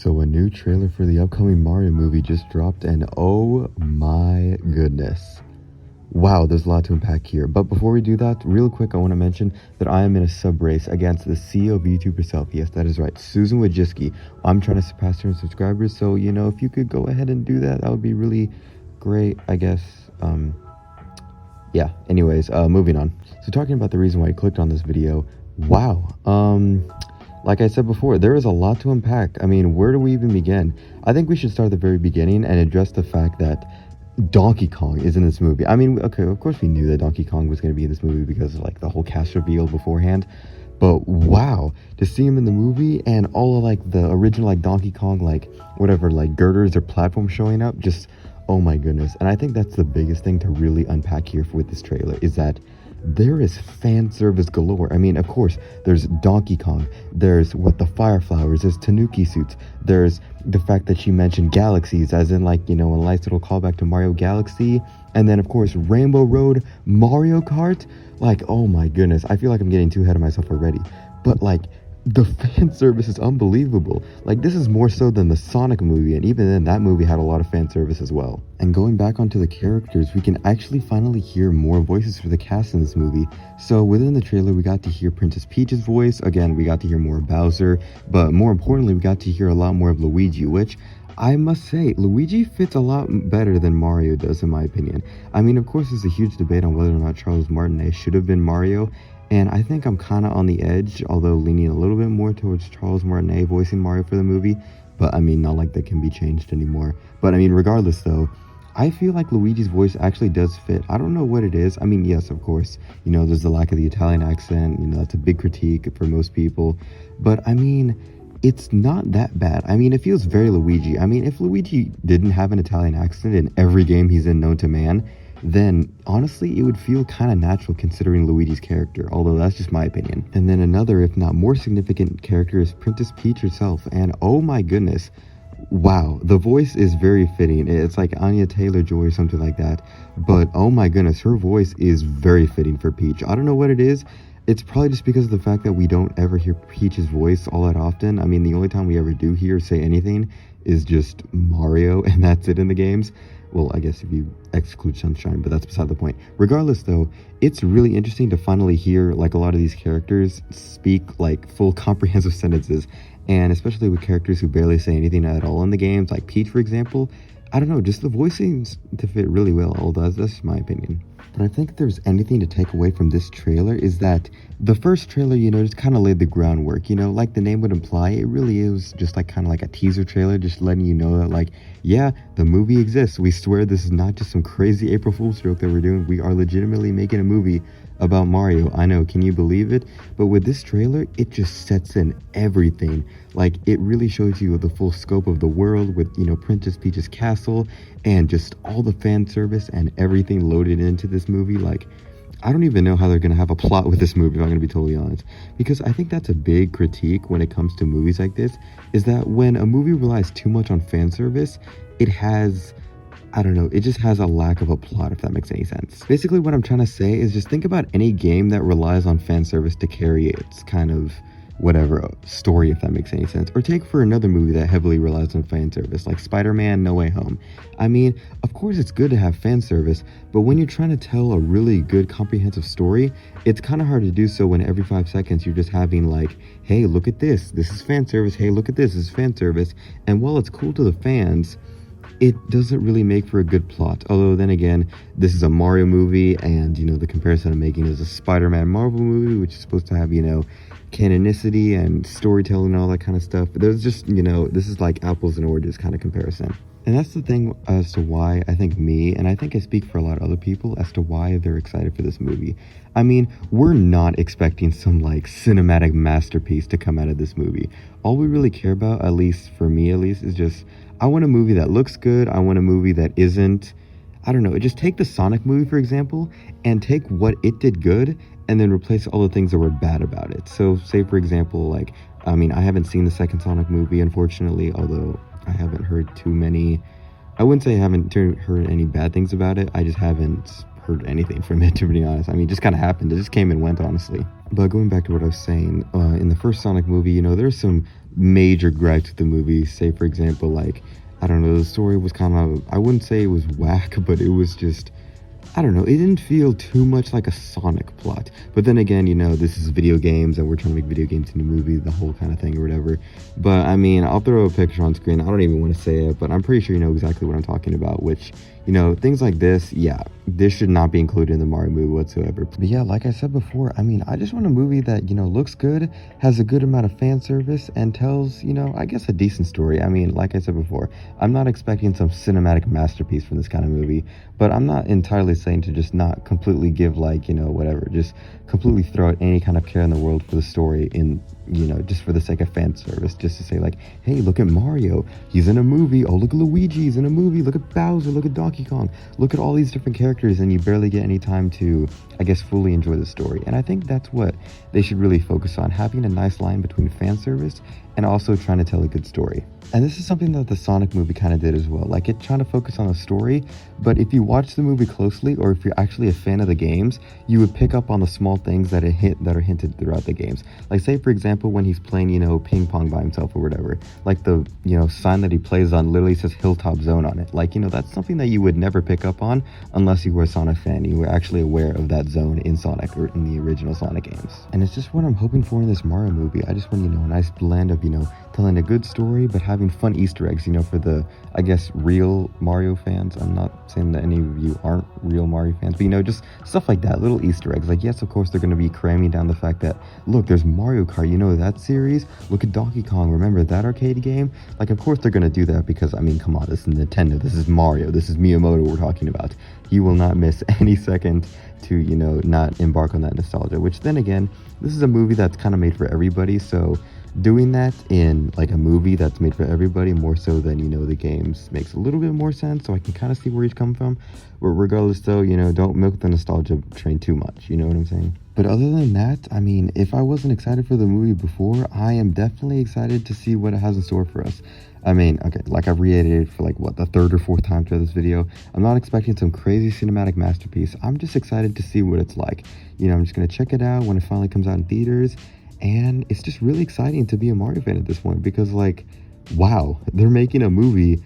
So a new trailer for the upcoming Mario movie just dropped, and oh my goodness. Wow, there's a lot to unpack here. But before we do that, real quick, I want to mention that I am in a sub race against the CEO of YouTube herself. Yes, that is right, Susan Wojcicki. I'm trying to surpass her in subscribers, so, if you could go ahead and do that, that would be really great, I guess. Yeah, anyways, moving on. So talking about the reason why I clicked on this video, wow. Like I said before, there is a lot to unpack. I mean, where do we even begin? I think we should start at the very beginning and address the fact that Donkey Kong is in this movie. I mean, okay, of course we knew that Donkey Kong was going to be in this movie because of, like, the whole cast reveal beforehand. But wow, to see him in the movie and all of, like, the original, like, Donkey Kong, like, whatever, like, girders or platforms showing up, just, oh my goodness. And I think that's the biggest thing to really unpack here with this trailer, is that there is fan service galore. I mean, of course, there's Donkey Kong, there's the Fire Flowers, there's Tanuki suits, there's the fact that she mentioned galaxies, as in, like, a nice little callback to Mario Galaxy, and then, of course, Rainbow Road, Mario Kart. Like, oh my goodness, I feel like I'm getting too ahead of myself already, but, like, the fan service is unbelievable. Like, this is more so than the Sonic movie, and even then, that movie had a lot of fan service as well. And going back onto the characters, we can actually finally hear more voices for the cast in this movie. So within the trailer, we got to hear Princess Peach's voice. Again, we got to hear more of Bowser, but more importantly, we got to hear a lot more of Luigi, which I must say, Luigi fits a lot better than Mario does, in my opinion. I mean, of course, there's a huge debate on whether or not Charles Martinet should have been Mario, and I think I'm kind of on the edge, although leaning a little bit more towards Charles Martinet voicing Mario for the movie. But I mean, not like that can be changed anymore. But I mean, regardless though, I feel like Luigi's voice actually does fit. I don't know what it is. I mean, yes, of course, there's the lack of the Italian accent. That's a big critique for most people. But I mean, it's not that bad. I mean, it feels very Luigi. I mean, if Luigi didn't have an Italian accent in every game he's in known to man, then honestly it would feel kind of natural considering Luigi's character, although that's just my opinion. And then another, if not more significant character, is Princess Peach herself, and oh my goodness, wow, the voice is very fitting. It's like Anya Taylor-Joy or something like that, but oh my goodness, her voice is very fitting for Peach. I don't know what it is. It's probably just because of the fact that we don't ever hear Peach's voice all that often. I mean, the only time we ever do hear say anything is just Mario, and that's it in the games. Well, I guess if you exclude Sunshine, but that's beside the point. Regardless, though, it's really interesting to finally hear, like, a lot of these characters speak, like, full comprehensive sentences, and especially with characters who barely say anything at all in the games, like Peach, for example. I don't know, just the voice seems to fit really well, although that's my opinion. But I think if there's anything to take away from this trailer is that the first trailer, just kind of laid the groundwork, like the name would imply. It really is just like kind of like a teaser trailer, just letting you know that, like, yeah, the movie exists. We swear this is not just some crazy April Fool's joke that we're doing. We are legitimately making a movie about Mario. I know, can you believe it? But with this trailer, it just sets in everything. Like, it really shows you the full scope of the world with, Princess Peach's castle and just all the fan service and everything loaded into this movie. Like, I don't even know how they're going to have a plot with this movie, if I'm going to be totally honest. Because I think that's a big critique when it comes to movies like this, is that when a movie relies too much on fan service, it has, I don't know, it just has a lack of a plot, if that makes any sense. Basically, what I'm trying to say is just think about any game that relies on fan service to carry its kind of whatever story, if that makes any sense. Or take for another movie that heavily relies on fan service, like Spider-Man No Way Home. I mean, of course it's good to have fan service, but when you're trying to tell a really good comprehensive story, it's kind of hard to do so when every 5 seconds you're just having, like, hey, look at this is fan service, hey, look at this is fan service. And while it's cool to the fans, it doesn't really make for a good plot. Although then again, this is a Mario movie, and the comparison I'm making is a Spider-Man Marvel movie, which is supposed to have canonicity and storytelling and all that kind of stuff. But there's just this is like apples and oranges kind of comparison. And that's the thing as to why I think and I think I speak for a lot of other people as to why they're excited for this movie. I mean, we're not expecting some, like, cinematic masterpiece to come out of this movie. All we really care about, at least for me is just, I want a movie that looks good. I want a movie that isn't, I don't know, just take the Sonic movie, for example, and take what it did good and then replace all the things that were bad about it. So say, for example, like, I mean, I haven't seen the second Sonic movie, unfortunately, although I haven't heard too many, I wouldn't say I haven't heard any bad things about it. I just haven't heard anything from it, to be honest. I mean, it just kind of happened. It just came and went, honestly. But going back to what I was saying, in the first Sonic movie, you know, there's some major gripes with the movie. Say, for example, like, I don't know, the story was kind of, I wouldn't say it was whack, but it was just, I don't know, it didn't feel too much like a Sonic plot. But then again, you know, this is video games and we're trying to make video games into a movie, the whole kind of thing or whatever. But I mean, I'll throw a picture on screen. I don't even want to say it, but I'm pretty sure you know exactly what I'm talking about, which, you know, things like this, yeah, this should not be included in the Mario movie whatsoever. But yeah, like I said before, I mean, I just want a movie that, you know, looks good, has a good amount of fan service, and tells, you know, I guess a decent story. I mean, like I said before, I'm not expecting some cinematic masterpiece from this kind of movie, but I'm not entirely saying to just not completely give, like, you know, whatever, just completely throw out any kind of care in the world for the story in, you know, just for the sake of fan service, just to say like, hey, look at Mario, he's in a movie. Oh, look at Luigi, he's in a movie. Look at Bowser, look at Donkey Kong, look at all these different characters, and you barely get any time to, I guess, fully enjoy the story. And I think that's what they should really focus on, having a nice line between fan service and also trying to tell a good story. And this is something that the Sonic movie kind of did as well. Like, it trying to focus on the story, but if you watch the movie closely, or if you're actually a fan of the games, you would pick up on the small things that are hinted throughout the games. Like, say for example, when he's playing, you know, ping pong by himself or whatever, like the, you know, sign that he plays on literally says Hilltop Zone on it. Like, you know, that's something that you would never pick up on unless you were a Sonic fan. You were actually aware of that zone in Sonic, or in the original Sonic games. And it's just what I'm hoping for in this Mario movie. I just want, you know, a nice blend of, you know, telling a good story, but having fun Easter eggs, you know, for the, I guess, real Mario fans. I'm not saying that any of you aren't real Mario fans, but, you know, just stuff like that, little Easter eggs. Like, yes, of course, they're going to be cramming down the fact that, look, there's Mario Kart, you know, that series, look at Donkey Kong, remember that arcade game? Like, of course they're going to do that because, I mean, come on, this is Nintendo, this is Mario, this is Miyamoto we're talking about. He will not miss any second to, you know, not embark on that nostalgia, which then again, this is a movie that's kind of made for everybody, so doing that in like a movie that's made for everybody more so than, you know, the games makes a little bit more sense. So I can kind of see where he's come from, but regardless though, you know, don't milk the nostalgia train too much, you know what I'm saying? But other than that, I mean, if I wasn't excited for the movie before, I am definitely excited to see what it has in store for us. I mean, okay, like I've reiterated for like, what, the third or fourth time throughout this video, I'm not expecting some crazy cinematic masterpiece. I'm just excited to see what it's like. You know, I'm just going to check it out when it finally comes out in theaters. And it's just really exciting to be a Mario fan at this point because, like, wow, they're making a movie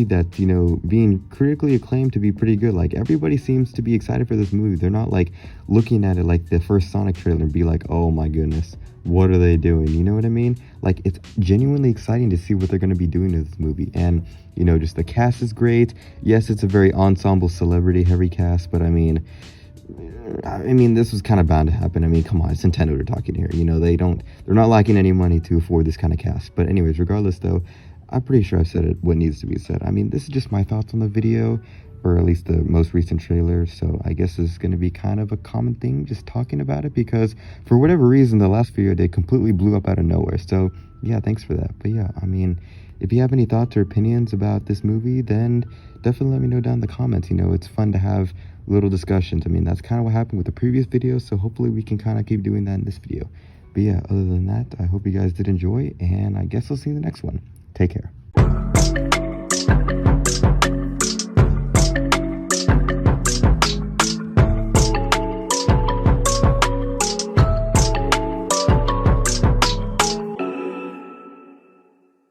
that's, you know, being critically acclaimed to be pretty good. Like, everybody seems to be excited for this movie. They're not, like, looking at it like the first Sonic trailer and be like, oh my goodness, what are they doing? You know what I mean? Like, it's genuinely exciting to see what they're going to be doing in this movie. And, you know, just the cast is great. Yes, it's a very ensemble celebrity heavy cast, but I mean, this was kind of bound to happen. I mean, come on, it's Nintendo we're talking here. You know, they're not lacking any money to afford this kind of cast. But anyways, regardless though, I'm pretty sure I've said it, what needs to be said. I mean, this is just my thoughts on the video, or at least the most recent trailer. So I guess this is going to be kind of a common thing, just talking about it, because for whatever reason, the last video, they completely blew up out of nowhere. So yeah, thanks for that. But yeah, I mean, if you have any thoughts or opinions about this movie, then definitely let me know down in the comments. You know, it's fun to have little discussions. I mean, that's kind of what happened with the previous video, so hopefully we can kind of keep doing that in this video. But yeah, other than that, I hope you guys did enjoy, and I guess I'll see you in the next one. Take care.